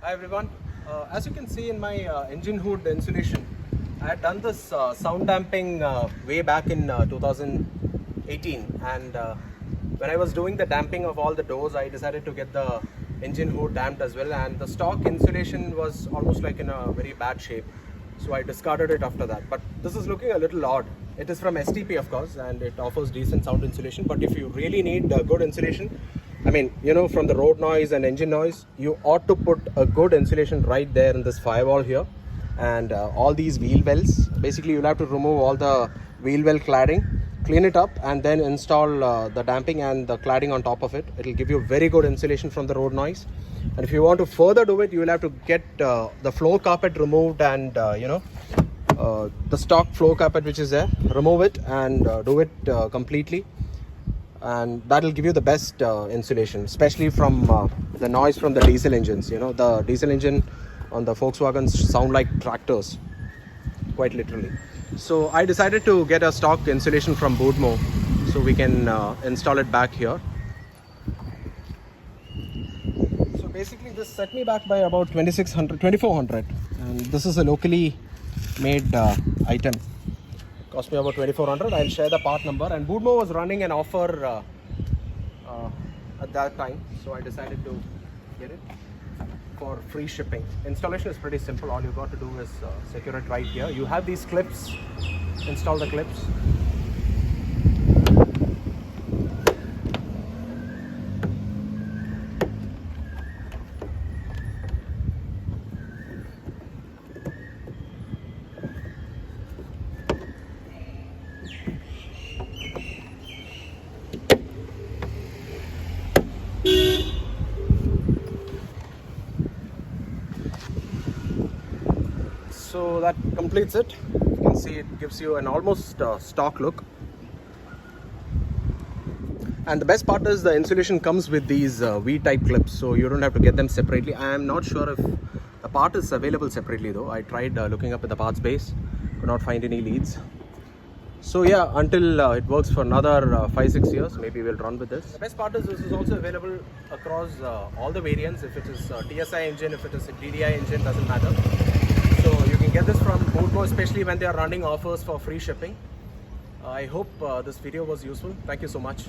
Hi everyone. As you can see in my engine hood insulation, I had done this sound damping way back in 2018, and when I was doing the damping of all the doors, I decided to get the engine hood damped as well, and the stock insulation was almost like in a very bad shape, so I discarded it after that. But this is looking a little odd. It is from STP, of course, and it offers decent sound insulation, but if you really need good insulation, I mean, from the road noise and engine noise, you ought to put a good insulation right there in this firewall here. And all these wheel wells, basically you'll have to remove all the wheel well cladding, clean it up, and then install the damping and the cladding on top of it. It'll give you very good insulation from the road noise. And if you want to further do it, you will have to get the floor carpet removed and the stock floor carpet which is there, remove it and do it completely. And that will give you the best insulation, especially from the noise from the diesel engines. The diesel engine on the Volkswagens sound like tractors, quite literally. So I decided to get a stock insulation from Polo, so we can install it back here. So basically this set me back by about 2400, and this is a locally made item. Cost me about 2400. I'll share the part number, and Polo was running an offer at that time, so I decided to get it for free shipping. Installation is pretty simple. All you got to do is secure it right here. You have these clips, install the clips. So that completes it. You can see it gives you an almost stock look. And the best part is the insulation comes with these V-type clips, so you don't have to get them separately. I am not sure if the part is available separately though. I tried looking up at the parts base, could not find any leads. So yeah, until it works for another 5-6 years, maybe we'll run with this. The best part is this is also available across all the variants. If it is TSI engine, if it is a DDI engine, doesn't matter. So you can get this from Polo, especially when they are running offers for free shipping. I hope this video was useful. Thank you so much.